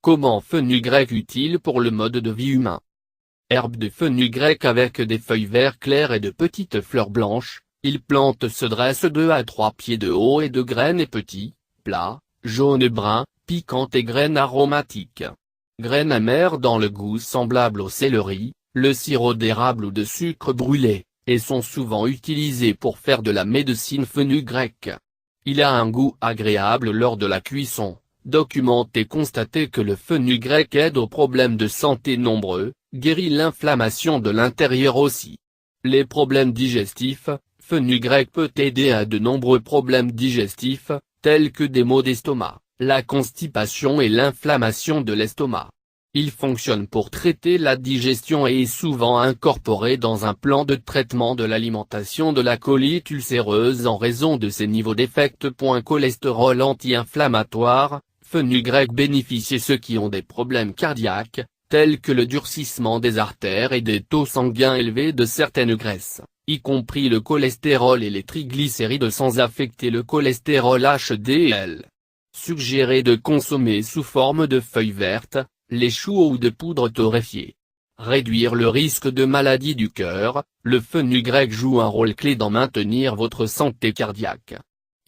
Comment fenugrec utile pour le mode de vie humain? Herbe de fenugrec avec des feuilles vert clair et de petites fleurs blanches, il plante se dresse 2 à 3 pieds de haut et de graines et petits, plats, jaune-brun, piquantes et graines aromatiques. Graines amères dans le goût semblable au céleri, le sirop d'érable ou de sucre brûlé, et sont souvent utilisés pour faire de la médecine fenugrec. Il a un goût agréable lors de la cuisson. Documenté constaté que le fenugrec aide aux problèmes de santé nombreux, guérit l'inflammation de l'intérieur aussi. Les problèmes digestifs, fenugrec peut aider à de nombreux problèmes digestifs, tels que des maux d'estomac, la constipation et l'inflammation de l'estomac. Il fonctionne pour traiter la digestion et est souvent incorporé dans un plan de traitement de l'alimentation de la colite ulcéreuse en raison de ses niveaux d'effect. Cholestérol anti-inflammatoire, fenugrec bénéficie ceux qui ont des problèmes cardiaques, tels que le durcissement des artères et des taux sanguins élevés de certaines graisses, y compris le cholestérol et les triglycérides sans affecter le cholestérol HDL. Suggéré de consommer sous forme de feuilles vertes, les choux ou de poudre torréfiée. Réduire le risque de maladie du cœur, le fenugrec joue un rôle clé dans maintenir votre santé cardiaque.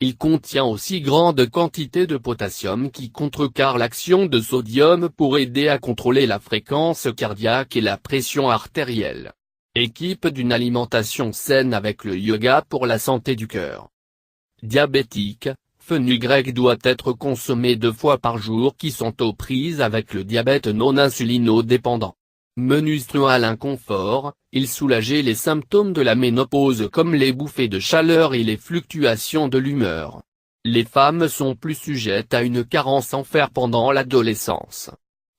Il contient aussi grande quantité de potassium qui contrecarre l'action de sodium pour aider à contrôler la fréquence cardiaque et la pression artérielle. Équipe d'une alimentation saine avec le yoga pour la santé du cœur. Diabétique, fenugrec doit être consommé 2 fois par jour qui sont aux prises avec le diabète non insulino-dépendant. Menstruel inconfort, il soulageait les symptômes de la ménopause comme les bouffées de chaleur et les fluctuations de l'humeur. Les femmes sont plus sujettes à une carence en fer pendant l'adolescence.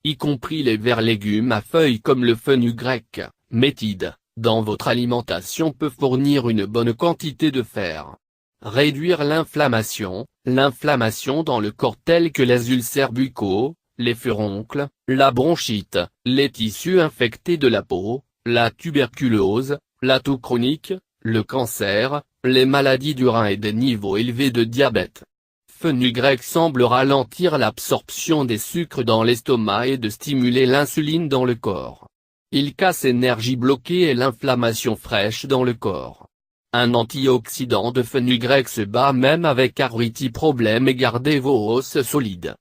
Y compris les verts légumes à feuilles comme le fenugrec, méthide, dans votre alimentation peut fournir une bonne quantité de fer. Réduire l'inflammation dans le corps tels que les ulcères buccaux, les furoncles, la bronchite, les tissus infectés de la peau, la tuberculose, la toux chronique, le cancer, les maladies du rein et des niveaux élevés de diabète. Fenugrec semble ralentir l'absorption des sucres dans l'estomac et de stimuler l'insuline dans le corps. Il casse l'énergie bloquée et l'inflammation fraîche dans le corps. Un antioxydant de fenugrec se bat même avec arthrite problème et garder vos os solides.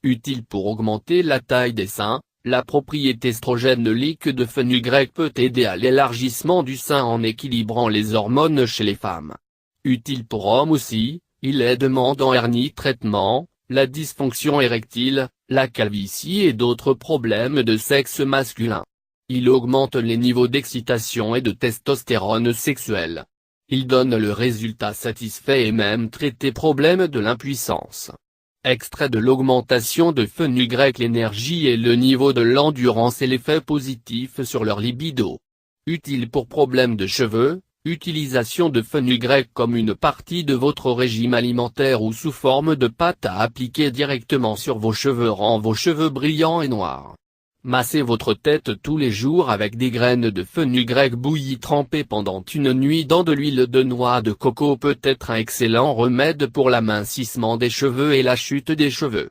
Utile pour augmenter la taille des seins, la propriété estrogénique de fenugrec peut aider à l'élargissement du sein en équilibrant les hormones chez les femmes. Utile pour hommes aussi, il aide en hernie traitement, la dysfonction érectile, la calvitie et d'autres problèmes de sexe masculin. Il augmente les niveaux d'excitation et de testostérone sexuelle. Il donne le résultat satisfait et même traiter problème de l'impuissance. Extrait de l'augmentation de fenugrec, l'énergie et le niveau de l'endurance et l'effet positif sur leur libido. Utile pour problèmes de cheveux, utilisation de fenugrec comme une partie de votre régime alimentaire ou sous forme de pâte à appliquer directement sur vos cheveux rend vos cheveux brillants et noirs. Massez votre tête tous les jours avec des graines de fenugrec bouillies trempées pendant une nuit dans de l'huile de noix de coco peut être un excellent remède pour l'amincissement des cheveux et la chute des cheveux.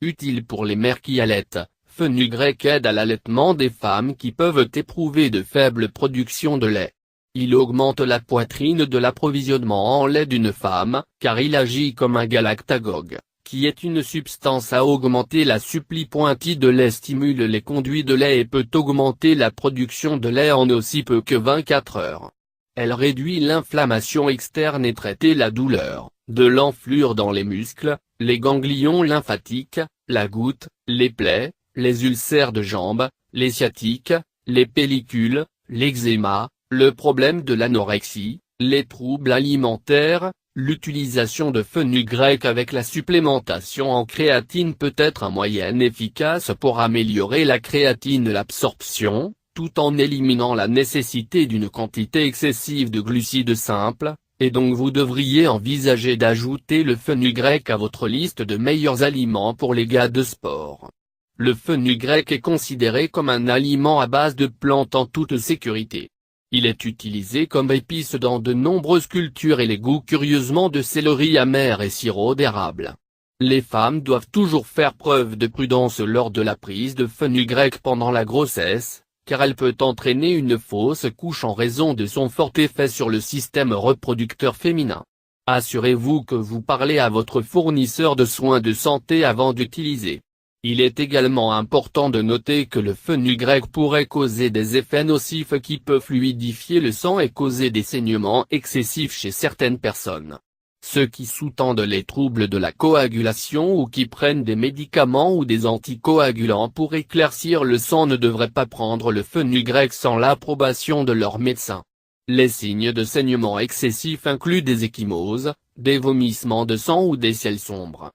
Utile pour les mères qui allaitent, fenugrec aide à l'allaitement des femmes qui peuvent éprouver de faibles productions de lait. Il augmente la poitrine de l'approvisionnement en lait d'une femme, car il agit comme un galactagogue, qui est une substance à augmenter la supply pointille de lait, stimule les conduits de lait et peut augmenter la production de lait en aussi peu que 24 heures. Elle réduit l'inflammation externe et traite la douleur, de l'enflure dans les muscles, les ganglions lymphatiques, la goutte, les plaies, les ulcères de jambes, les sciatiques, les pellicules, l'eczéma, le problème de l'anorexie, les troubles alimentaires. L'utilisation de fenugrec avec la supplémentation en créatine peut être un moyen efficace pour améliorer la créatine l'absorption, tout en éliminant la nécessité d'une quantité excessive de glucides simples, et donc vous devriez envisager d'ajouter le fenugrec à votre liste de meilleurs aliments pour les gars de sport. Le fenugrec est considéré comme un aliment à base de plantes en toute sécurité. Il est utilisé comme épice dans de nombreuses cultures et les goûts curieusement de céleri amer et sirop d'érable. Les femmes doivent toujours faire preuve de prudence lors de la prise de fenugrec pendant la grossesse, car elle peut entraîner une fausse couche en raison de son fort effet sur le système reproducteur féminin. Assurez-vous que vous parlez à votre fournisseur de soins de santé avant d'utiliser. Il est également important de noter que le fenugrec pourrait causer des effets nocifs qui peuvent fluidifier le sang et causer des saignements excessifs chez certaines personnes. Ceux qui sous-tendent les troubles de la coagulation ou qui prennent des médicaments ou des anticoagulants pour éclaircir le sang ne devraient pas prendre le fenugrec sans l'approbation de leur médecin. Les signes de saignement excessif incluent des ecchymoses, des vomissements de sang ou des selles sombres.